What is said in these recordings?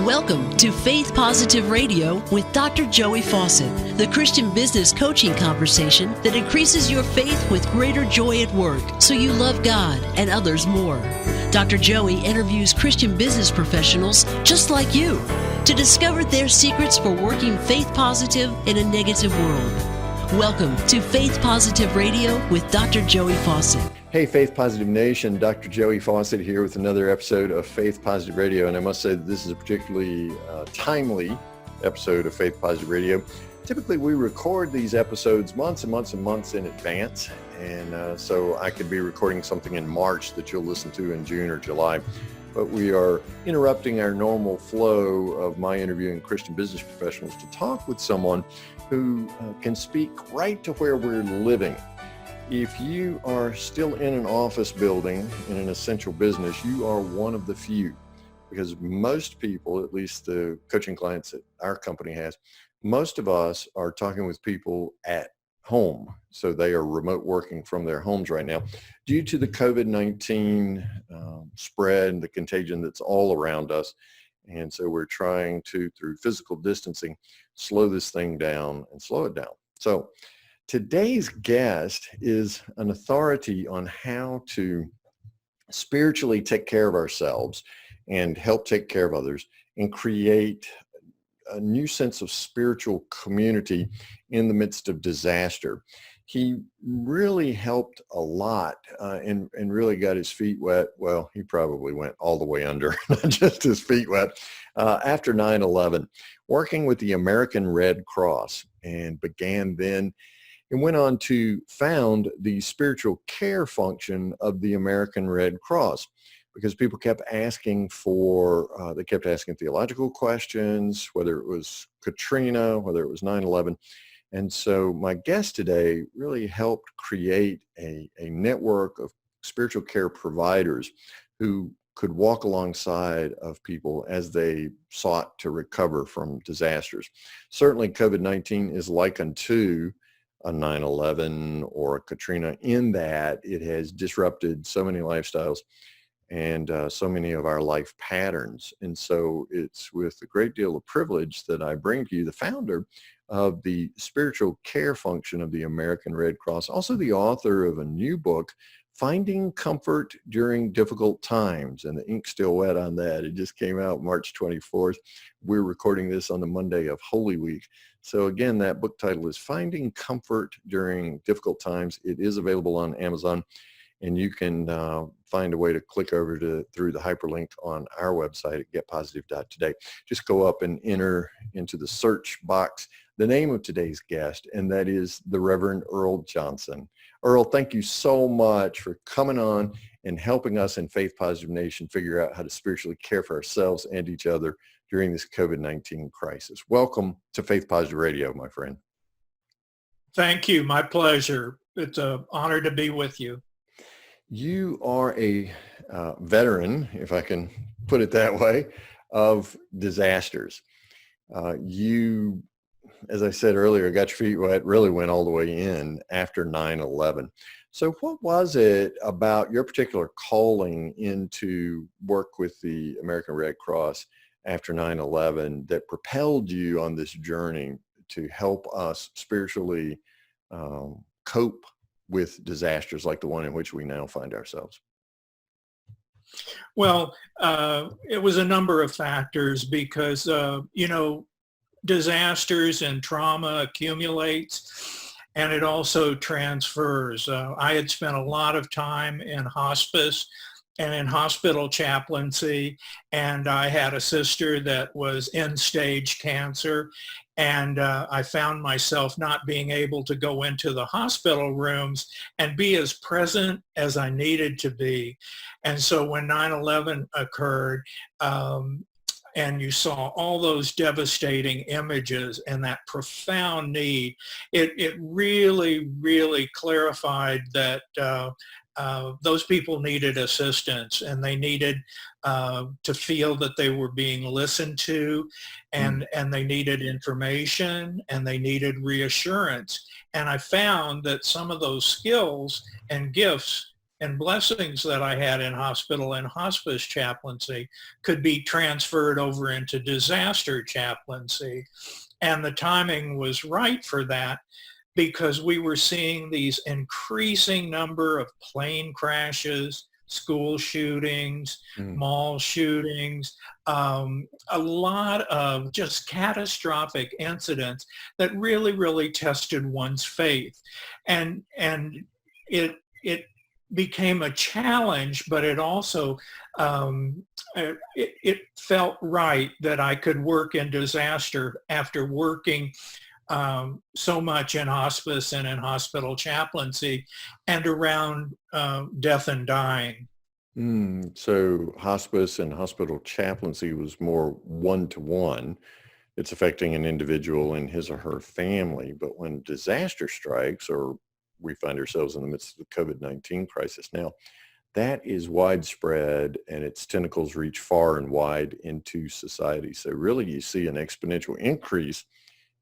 Welcome to Faith Positive Radio with Dr. Joey Fawcett, the Christian business coaching conversation that increases your faith with greater joy at work so you love God and others more. Dr. Joey interviews Christian business professionals just like you to discover their secrets for working faith positive in a negative world. Welcome to Faith Positive Radio with Dr. Joey Fawcett. Hey, Faith Positive Nation, Dr. Joey Fawcett here with another episode of Faith Positive Radio. And I must say that this is a particularly timely episode of Faith Positive Radio. Typically, we record these episodes months and months and months in advance. And so I could be recording something in March that you'll listen to in June or July. But we are interrupting our normal flow of my interviewing Christian business professionals to talk with someone who can speak right to where we're living. If you are still in an office building in an essential business, you are one of the few, because most people, at least the coaching clients that our company has, most of us are talking with people at home. So they are remote working from their homes right now due to the COVID-19 spread and the contagion that's all around us. And so we're trying to, through physical distancing, slow this thing down and slow it down. So today's guest is an authority on how to spiritually take care of ourselves and help take care of others and create a new sense of spiritual community in the midst of disaster. He really helped a lot and really got his feet wet. Well, he probably went all the way under, not just his feet wet, after 9/11, working with the American Red Cross, and began then and went on to found the spiritual care function of the American Red Cross, because people kept asking they kept asking theological questions, whether it was Katrina, whether it was 9/11. And so my guest today really helped create a network of spiritual care providers who could walk alongside of people as they sought to recover from disasters. Certainly COVID-19 is likened to a 9/11 or a Katrina in that it has disrupted so many lifestyles and so many of our life patterns. And so it's with a great deal of privilege that I bring to you the founder of the spiritual care function of the American Red Cross, also the author of a new book, Finding Comfort During Difficult Times, and the ink's still wet on that. It just came out March 24th. We're recording this on the Monday of Holy Week. So again, that book title is Finding Comfort During Difficult Times. It is available on Amazon, and you can find a way to click over through the hyperlink on our website at getpositive.today. Just go up and enter into the search box the name of today's guest, and that is the Reverend Earl Johnson. Earl, thank you so much for coming on and helping us in Faith Positive Nation figure out how to spiritually care for ourselves and each other during this COVID-19 crisis. Welcome to Faith Positive Radio, my friend. Thank you. My pleasure. It's an honor to be with you. You are a veteran, if I can put it that way, of disasters. You, as I said earlier, got your feet wet, really went all the way in after 9/11. So what was it about your particular calling into work with the American Red Cross after 9/11 that propelled you on this journey to help us spiritually cope with disasters like the one in which we now find ourselves? Well, it was a number of factors because, disasters and trauma accumulates, and it also transfers. I had spent a lot of time in hospice and in hospital chaplaincy, and I had a sister that was end-stage cancer, and I found myself not being able to go into the hospital rooms and be as present as I needed to be. And so when 9/11 occurred, and you saw all those devastating images and that profound need, it really, really clarified that those people needed assistance, and they needed to feel that they were being listened to, and they needed information, and they needed reassurance. And I found that some of those skills and gifts and blessings that I had in hospital and hospice chaplaincy could be transferred over into disaster chaplaincy. And the timing was right for that because we were seeing these increasing number of plane crashes, school shootings, mall shootings, a lot of just catastrophic incidents that really, really tested one's faith. And it became a challenge, but it also, it felt right that I could work in disaster after working so much in hospice and in hospital chaplaincy and around death and dying. So hospice and hospital chaplaincy was more one-to-one. It's affecting an individual and his or her family. But when disaster strikes, or we find ourselves in the midst of the COVID-19 crisis now, that is widespread and its tentacles reach far and wide into society. So really you see an exponential increase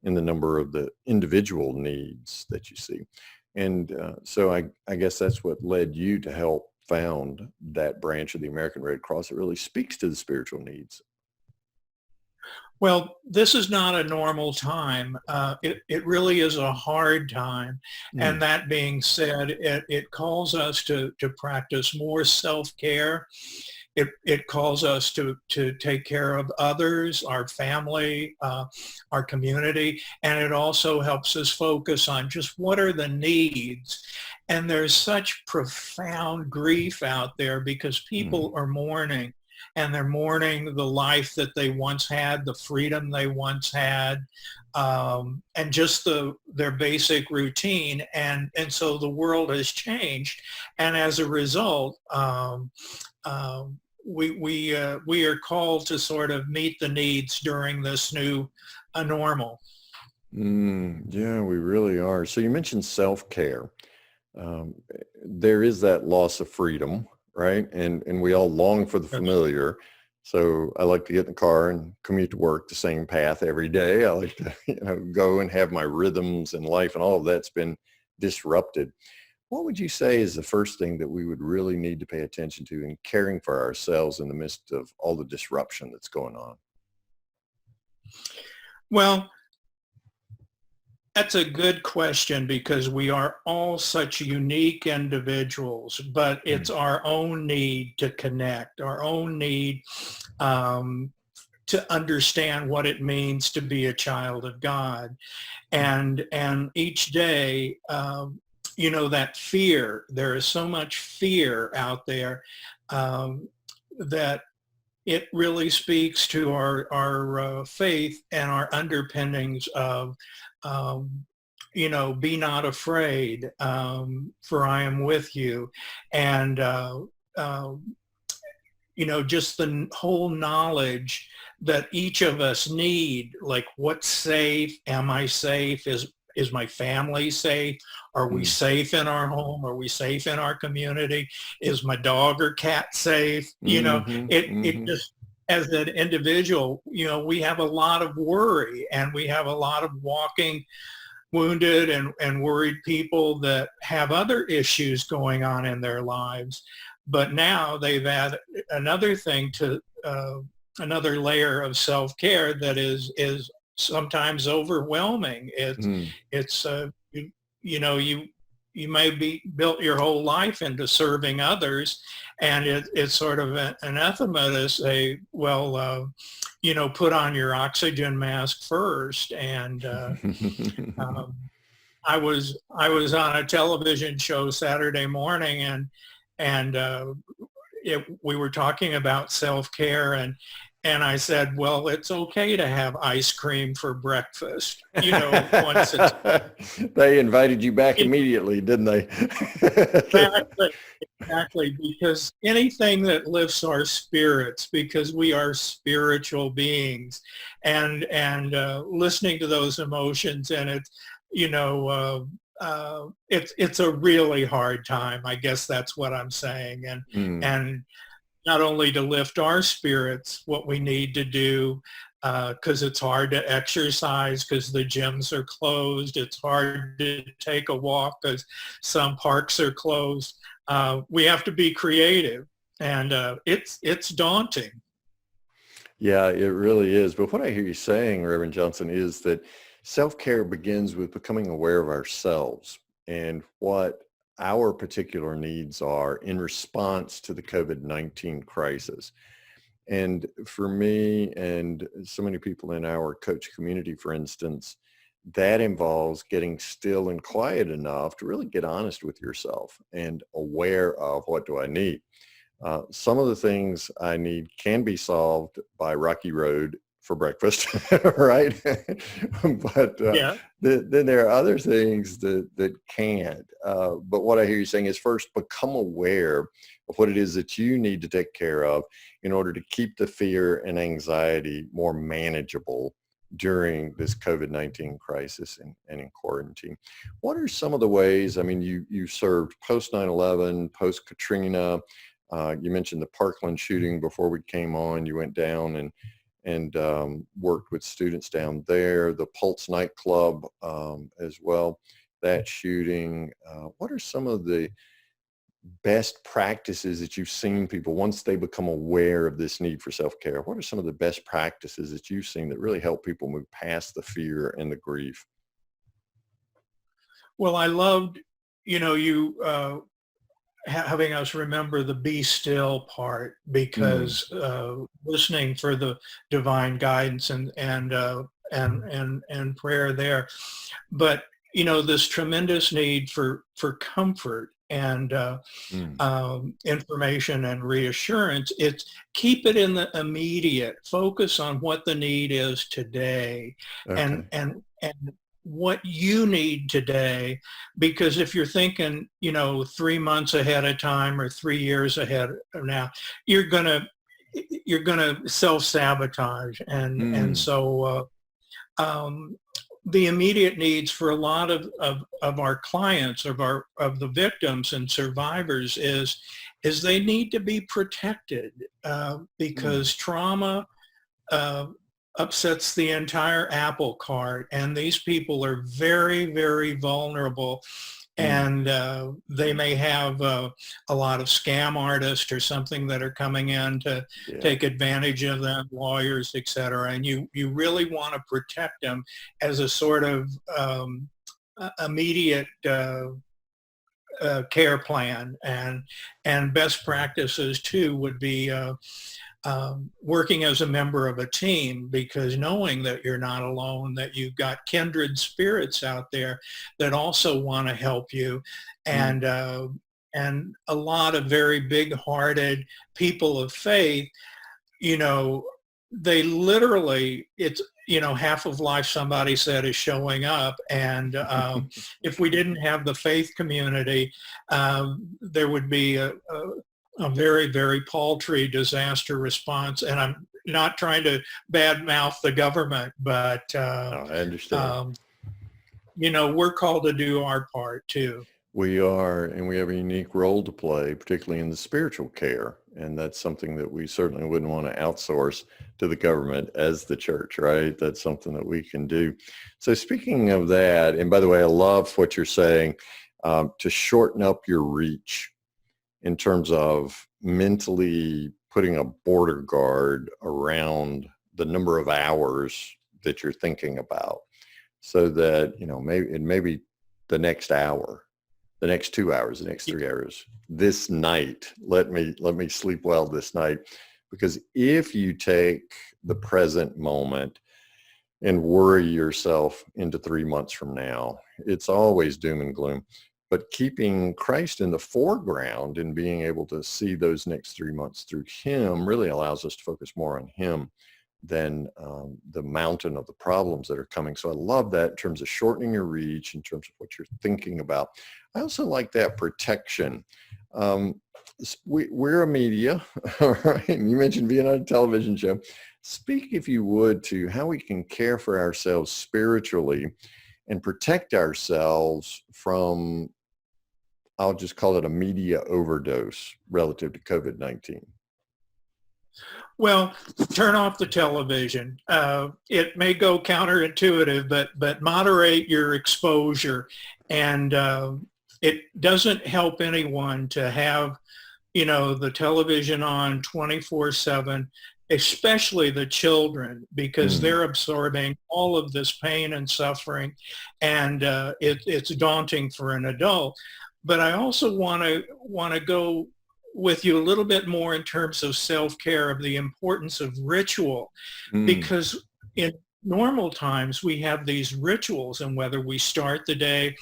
in the number of the individual needs that you see. And so I guess that's what led you to help found that branch of the American Red Cross. It really speaks to the spiritual needs. Well, this is not a normal time. It really is a hard time. And that being said, it calls us to practice more self-care. It calls us to take care of others, our family, our community, and it also helps us focus on just what are the needs. And there's such profound grief out there because people are mourning, and they're mourning the life that they once had, the freedom they once had, and just their basic routine. And so the world has changed. And as a result, we are called to sort of meet the needs during this new normal. Yeah, we really are. So you mentioned self-care. There is that loss of freedom, right? And we all long for the familiar. So I like to get in the car and commute to work the same path every day. I like to go and have my rhythms in life, and all of that's been disrupted. What would you say is the first thing that we would really need to pay attention to in caring for ourselves in the midst of all the disruption that's going on? Well, that's a good question because we are all such unique individuals, but it's our own need to connect, our own need to understand what it means to be a child of God. And each day, that fear, there is so much fear out there that it really speaks to our faith and our underpinnings of, be not afraid, for I am with you. And, just the whole knowledge that each of us need, like what's safe? Am I safe? Is my family safe? Are we safe in our home? Are we safe in our community? Is my dog or cat safe? It just, as an individual, we have a lot of worry, and we have a lot of walking wounded and worried people that have other issues going on in their lives. But now they've added another thing to another layer of self-care that is sometimes overwhelming. It's you may be built your whole life into serving others, and it's sort of an anathema to say, well, put on your oxygen mask first. And I was on a television show Saturday morning, and we were talking about self-care, and I said, well, it's okay to have ice cream for breakfast. Once it's... They invited you back immediately, didn't they? Exactly, because anything that lifts our spirits, because we are spiritual beings, and listening to those emotions, and it's, it's a really hard time. I guess that's what I'm saying. And not only to lift our spirits, what we need to do, because it's hard to exercise because the gyms are closed. It's hard to take a walk because some parks are closed. we have to be creative, and it's daunting. Yeah, it really is. But what I hear you saying, Reverend Johnson, is that self-care begins with becoming aware of ourselves and what our particular needs are in response to the COVID-19 crisis. And for me and so many people in our coach community, for instance, that involves getting still and quiet enough to really get honest with yourself and aware of what do I need. Some of the things I need can be solved by Rocky Road for breakfast, right? But Yeah. then there are other things that can't. But what I hear you saying is first become aware of what it is that you need to take care of in order to keep the fear and anxiety more manageable during this COVID-19 crisis and in quarantine. What are some of the ways, I mean, you served post 9/11, post Katrina, you mentioned the Parkland shooting before we came on. You went down and worked with students down there. The Pulse nightclub as well. That shooting. What are some of the best practices that you've seen people once they become aware of this need for self-care? What are some of the best practices that you've seen that really help people move past the fear and the grief? Well, I loved, you having us remember the be still part, Mm, because listening for the divine guidance and prayer there. But this tremendous need for comfort and mm. information and reassurance. It's keep it in the immediate. Focus on what the need is today, and Okay. what you need today. Because if you're thinking, 3 months ahead of time or 3 years ahead of now, you're gonna self-sabotage, and Mm, so the immediate needs for a lot of our clients, of the victims and survivors, is they need to be protected, mm, because trauma uh, upsets the entire apple cart, and these people are very, very vulnerable, mm. and they may have a lot of scam artists or something that are coming in to Yeah. take advantage of them, lawyers, et cetera. And you really want to protect them as a sort of immediate care plan. And best practices too would be working as a member of a team, because knowing that you're not alone, that you've got kindred spirits out there that also want to help you, Mm. and a lot of very big-hearted people of faith, you know, they literally, it's, half of life, somebody said, is showing up. And if we didn't have the faith community, there would be a very, very paltry disaster response. And I'm not trying to badmouth the government, but, No, I understand. um, we're called to do our part too. We are, and we have a unique role to play, particularly in the spiritual care. And that's something that we certainly wouldn't want to outsource to the government as the church, right? That's something that we can do. So speaking of that, and by the way, I love what you're saying, to shorten up your reach in terms of mentally putting a border guard around the number of hours that you're thinking about so that, maybe the next hour, the next 2 hours, the next 3 hours, this night, let me sleep well this night. Because if you take the present moment and worry yourself into 3 months from now, it's always doom and gloom. But keeping Christ in the foreground and being able to see those next 3 months through him really allows us to focus more on him than the mountain of the problems that are coming. So I love that in terms of shortening your reach, in terms of what you're thinking about. I also like that protection. We're a media, all right? And you mentioned being on a television show. Speak, if you would, to how we can care for ourselves spiritually and protect ourselves from, I'll just call it a media overdose relative to COVID-19. Well, turn off the television. It may go counterintuitive, but moderate your exposure. And it doesn't help anyone to have, the television on 24/7, especially the children, because they're absorbing all of this pain and suffering, and it's daunting for an adult. But I also want to go with you a little bit more in terms of self-care, of the importance of ritual, because in normal times we have these rituals, and whether we start the day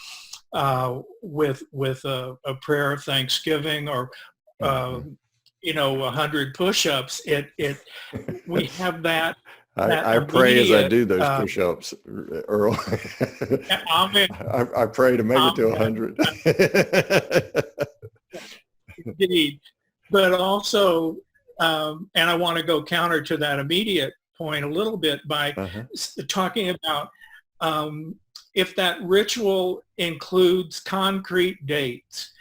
with a prayer of thanksgiving, or 100 push-ups, we have that. I pray as I do those immediate, push-ups, Earl. Amen. I pray to make it to 100. Indeed. But also, and I want to go counter to that immediate point a little bit by talking about if that ritual includes concrete dates,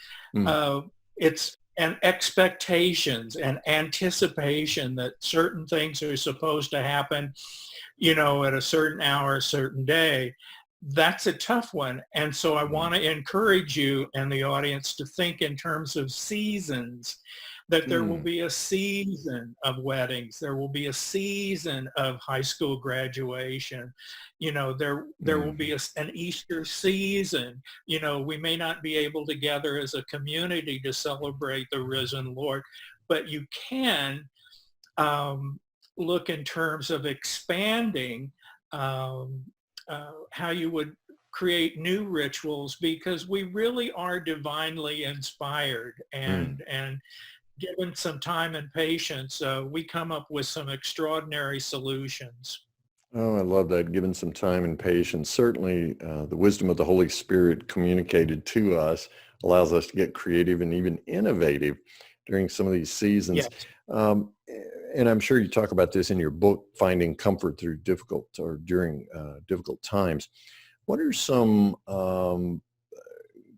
it's and expectations and anticipation that certain things are supposed to happen, at a certain hour, a certain day. That's a tough one. And so I want to encourage you and the audience to think in terms of seasons, that there will be a season of weddings. There will be a season of high school graduation. There will be an Easter season. We may not be able to gather as a community to celebrate the risen Lord, but you can look in terms of expanding how you would create new rituals, because we really are divinely inspired, and given some time and patience, we come up with some extraordinary solutions. Oh, I love that. Given some time and patience, certainly the wisdom of the Holy Spirit communicated to us allows us to get creative and even innovative during some of these seasons. Yes. And I'm sure you talk about this in your book, Finding Comfort Through Difficult or During Difficult Times. What are some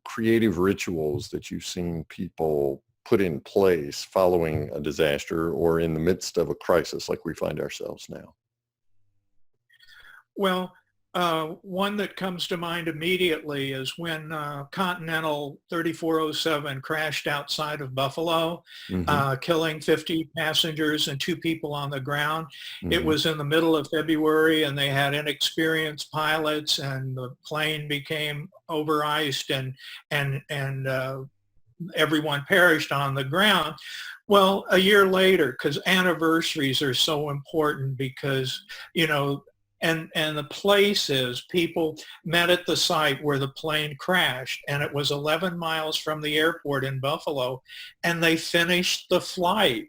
creative rituals that you've seen people put in place following a disaster or in the midst of a crisis like we find ourselves now? Well, one that comes to mind immediately is when Continental 3407 crashed outside of Buffalo, killing 50 passengers and 2 people on the ground. It was in the middle of February, and they had inexperienced pilots, and the plane became over-iced, and everyone perished on the ground. Well, a year later, because anniversaries are so important, because, and the places, people met at the site where the plane crashed, and it was 11 miles from the airport in Buffalo, and they finished the flight.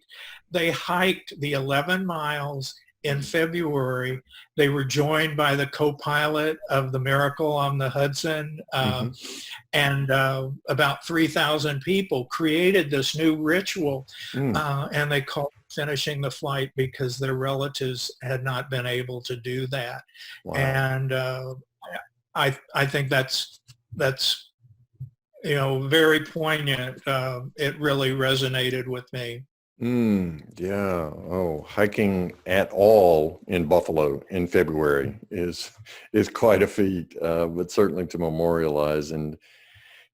They hiked the 11 miles in February. They were joined by the co-pilot of the Miracle on the Hudson, and about 3,000 people created this new ritual, and they called finishing the flight, because their relatives had not been able to do that. Wow. And I think that's very poignant. It really resonated with me. Yeah. Oh, hiking at all in Buffalo in February is quite a feat, but certainly to memorialize and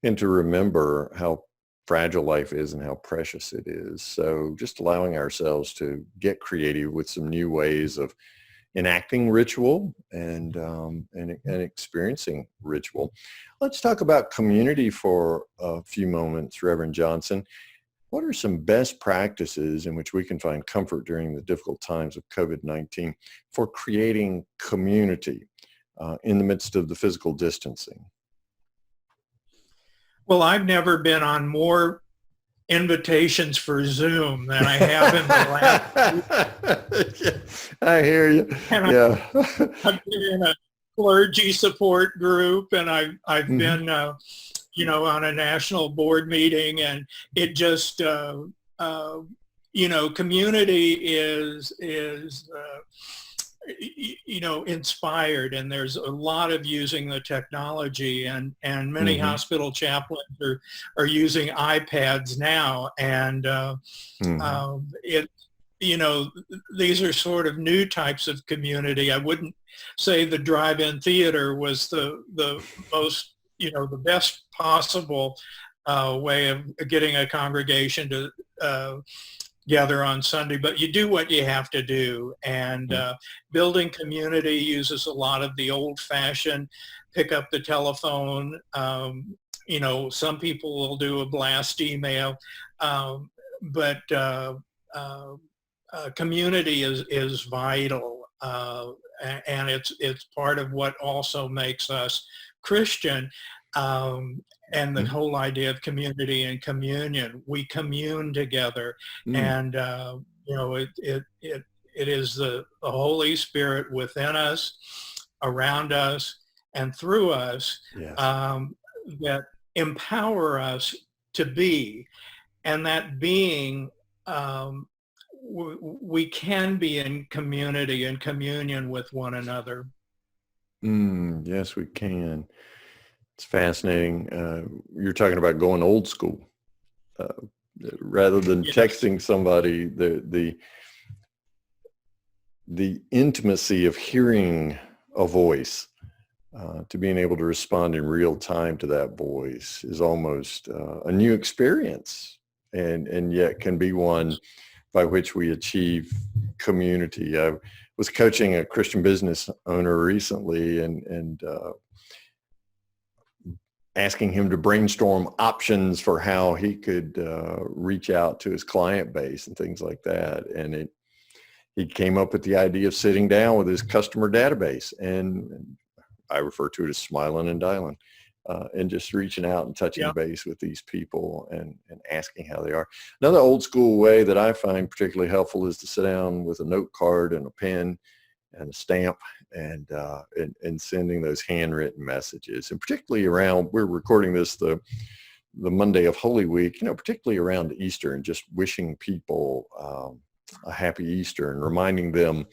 to remember how fragile life is and how precious it is. So just allowing ourselves to get creative with some new ways of enacting ritual and experiencing ritual. Let's talk about community for a few moments, Reverend Johnson. What are some best practices in which we can find comfort during the difficult times of COVID-19 for creating community in the midst of the physical distancing? Well, I've never been on more invitations for Zoom than I have in the last. I hear you. And yeah. I've been in a clergy support group, and I've been, on a national board meeting, and it just, community is inspired, and there's a lot of using the technology, and many hospital chaplains are using iPads now, and these are sort of new types of community. I wouldn't say the drive-in theater was the most the best possible way of getting a congregation to gather on Sunday, but you do what you have to do. And building community uses a lot of the old-fashioned pick up the telephone. Some people will do a blast email, but community is vital, and it's part of what also makes us Christian. And the whole idea of community and communion, we commune together, and it is the Holy Spirit within us, around us, and through us, Yes. that empower us to be, and that being, we can be in community and communion with one another. Yes, we can. It's fascinating. You're talking about going old school, rather than Yes. texting somebody. The intimacy of hearing a voice, to being able to respond in real time to that voice, is almost a new experience, and yet can be one by which we achieve community. I was coaching a Christian business owner recently, and asking him to brainstorm options for how he could reach out to his client base and things like that. And he came up with the idea of sitting down with his customer database, and I refer to it as smiling and dialing, and just reaching out and touching base with these people and asking how they are. Another old school way that I find particularly helpful is to sit down with a note card and a pen and a stamp, and sending those handwritten messages. And particularly around, we're recording this the Monday of Holy Week, particularly around Easter, and just wishing people a happy Easter, and reminding them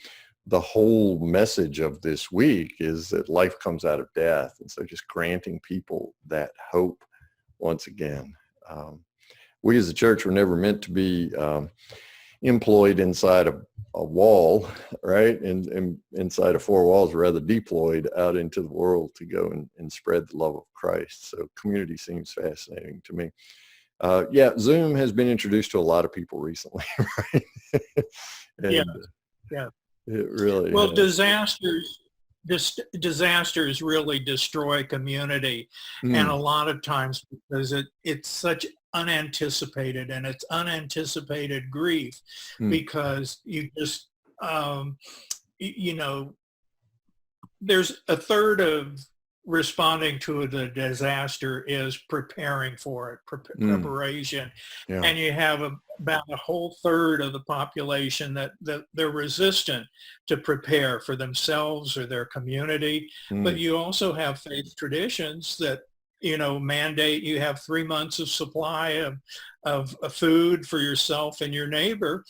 the whole message of this week is that life comes out of death. And so just granting people that hope once again. We as a church were never meant to be employed inside a wall, right? And inside of four walls, rather deployed out into the world to go and spread the love of Christ. So community seems fascinating to me. Zoom has been introduced to a lot of people recently, right? Yeah. It really well, has. disasters really destroy community, and a lot of times because it's such unanticipated, and it's unanticipated grief, because you just there's a third of responding to the disaster is preparing for it, preparation. Yeah. And you have about a whole third of the population that they're resistant to prepare for themselves or their community. But you also have faith traditions that mandate you have 3 months of supply of food for yourself and your neighbor.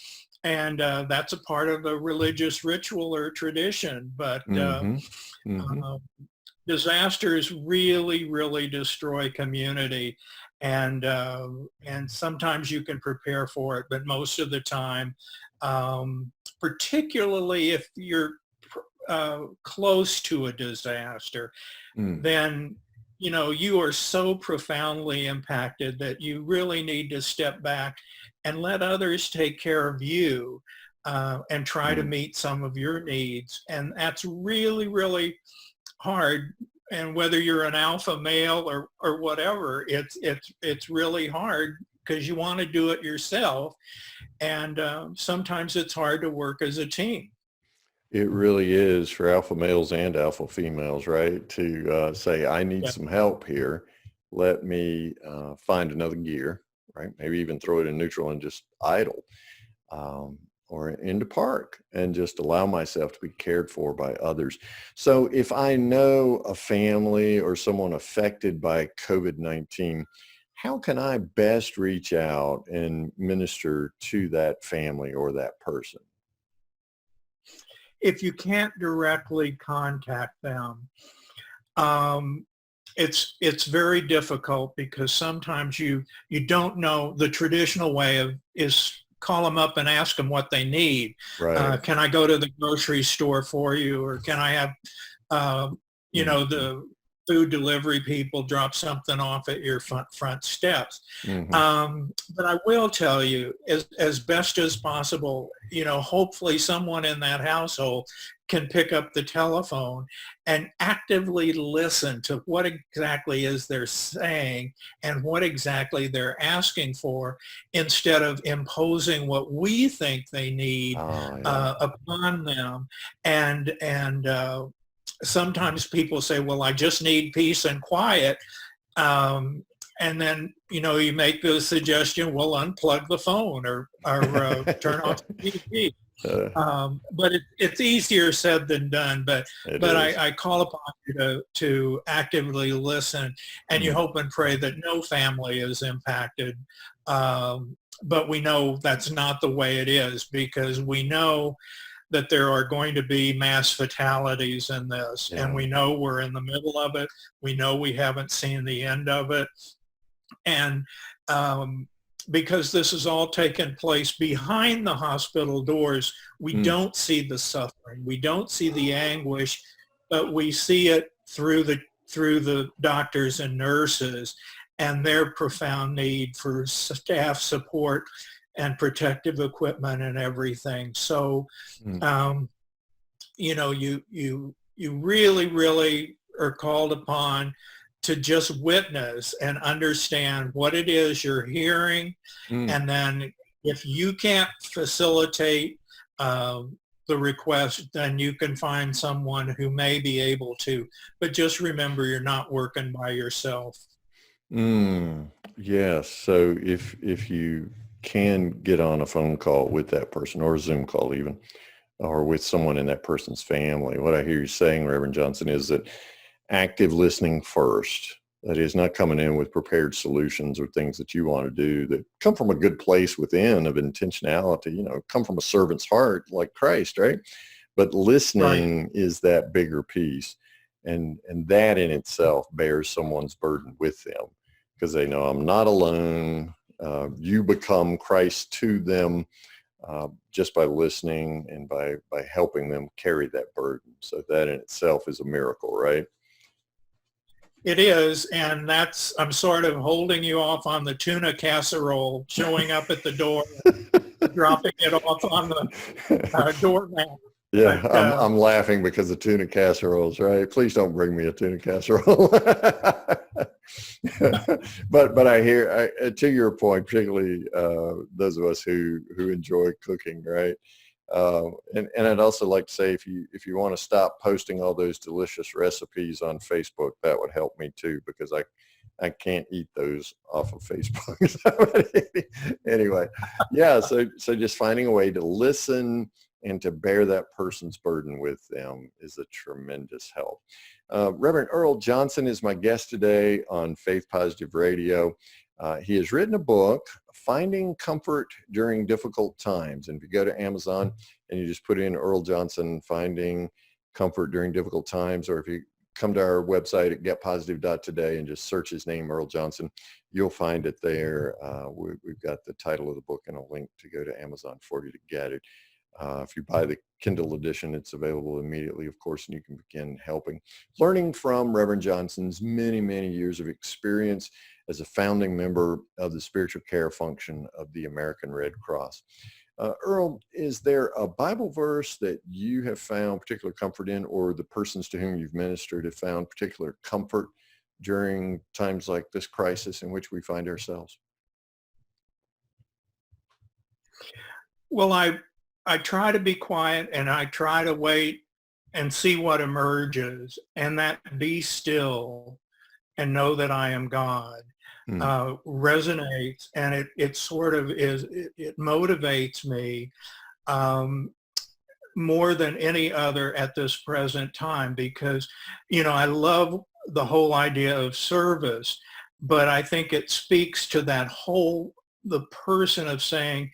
And that's a part of a religious ritual or tradition. But disasters really, really destroy community. And sometimes you can prepare for it, but most of the time, particularly if you're close to a disaster, then you are so profoundly impacted that you really need to step back and let others take care of you, and try to meet some of your needs. And that's really, really hard. And whether you're an alpha male or whatever, it's really hard because you want to do it yourself. And sometimes it's hard to work as a team. It really is, for alpha males and alpha females, right? To say, I need some help here. Let me find another gear, right? Maybe even throw it in neutral and just idle, or into park, and just allow myself to be cared for by others. So if I know a family or someone affected by COVID-19, how can I best reach out and minister to that family or that person? If you can't directly contact them, it's very difficult, because sometimes you don't know. The traditional way is call them up and ask them what they need. Right. Can I go to the grocery store for you? Or can I have, the food delivery people drop something off at your front steps. But I will tell you, as best as possible, hopefully someone in that household can pick up the telephone and actively listen to what exactly is they're saying and what exactly they're asking for, instead of imposing what we think they need upon them. And sometimes people say, well, I just need peace and quiet. And then, you make the suggestion, well, unplug the phone or turn off the TV. But it's easier said than done. But I call upon you to actively listen, and you hope and pray that no family is impacted. But we know that's not the way it is, because we know that there are going to be mass fatalities in this. And we know we're in the middle of it. We know we haven't seen the end of it. And because this has all taken place behind the hospital doors, we don't see the suffering. We don't see the anguish, but we see it through the doctors and nurses and their profound need for staff support and protective equipment and everything. So, you really, really are called upon to just witness and understand what it is you're hearing. And then if you can't facilitate the request, then you can find someone who may be able to. But just remember, you're not working by yourself. Yes. So if you can get on a phone call with that person, or a Zoom call even, or with someone in that person's family, what I hear you saying, Reverend Johnson, is that active listening first. That is, not coming in with prepared solutions or things that you want to do that come from a good place within of intentionality, come from a servant's heart like Christ, right? But listening is that bigger piece. And that in itself bears someone's burden with them, because they know, I'm not alone. You become Christ to them just by listening and by helping them carry that burden. So that in itself is a miracle, right? It is, and I'm sort of holding you off on the tuna casserole, showing up at the door, dropping it off on the doormat. Yeah, but, I'm laughing because of tuna casseroles, right? Please don't bring me a tuna casserole. But I hear, to your point, particularly those of us who enjoy cooking, right? And I'd also like to say, if you want to stop posting all those delicious recipes on Facebook, that would help me too, because I can't eat those off of Facebook. Anyway, yeah. So just finding a way to listen and to bear that person's burden with them is a tremendous help. Reverend Earl Johnson is my guest today on Faith Positive Radio. He has written a book, Finding Comfort During Difficult Times. And if you go to Amazon and you just put in Earl Johnson, Finding Comfort During Difficult Times, or if you come to our website at getpositive.today and just search his name, Earl Johnson, you'll find it there. We've got the title of the book and a link to go to Amazon for you to get it. If you buy the Kindle edition, it's available immediately, of course, and you can begin learning from Reverend Johnson's many, many years of experience as a founding member of the spiritual care function of the American Red Cross. Earl, is there a Bible verse that you have found particular comfort in, or the persons to whom you've ministered have found particular comfort during times like this crisis in which we find ourselves? Well, I try to be quiet, and I try to wait and see what emerges, and that be still and know that I am God resonates, and it sort of is, it motivates me more than any other at this present time, because, I love the whole idea of service, but I think it speaks to that the person of saying,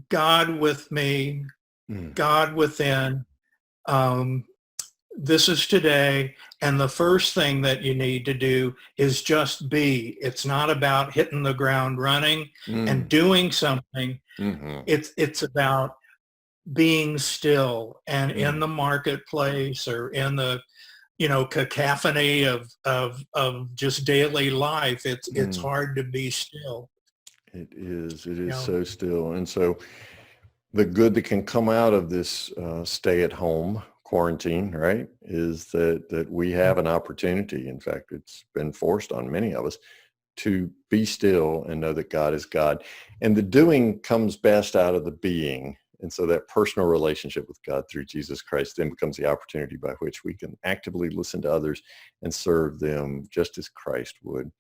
God with me, God within, this is today, and the first thing that you need to do is just be. It's not about hitting the ground running and doing something. It's about being still, and in the marketplace or in the cacophony of just daily life, it's hard to be still. It is so still. And so the good that can come out of this stay at home quarantine, right, is that we have an opportunity. In fact, it's been forced on many of us to be still and know that God is God. And the doing comes best out of the being. And so that personal relationship with God through Jesus Christ then becomes the opportunity by which we can actively listen to others and serve them just as Christ would.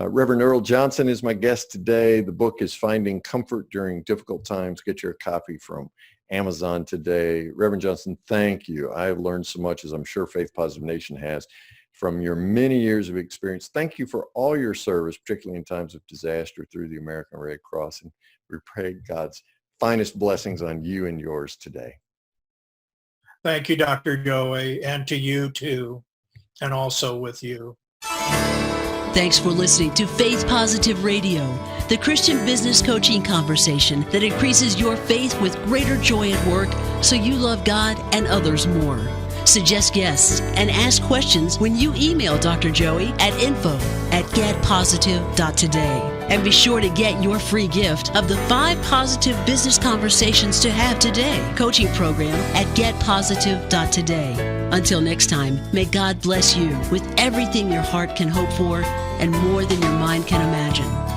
Reverend Earl Johnson is my guest today. The book is Finding Comfort During Difficult Times. Get your copy from Amazon today. Reverend Johnson, thank you. I have learned so much, as I'm sure Faith Positive Nation has, from your many years of experience. Thank you for all your service, particularly in times of disaster through the American Red Cross. And we pray God's finest blessings on you and yours today. Thank you, Dr. Joey, and to you too, and also with you. Thanks for listening to Faith Positive Radio, the Christian business coaching conversation that increases your faith with greater joy at work so you love God and others more. Suggest guests and ask questions when you email Dr. Joey at info@getpositive.today. And be sure to get your free gift of the 5 positive business conversations to have today coaching program at getpositive.today. Until next time, may God bless you with everything your heart can hope for and more than your mind can imagine.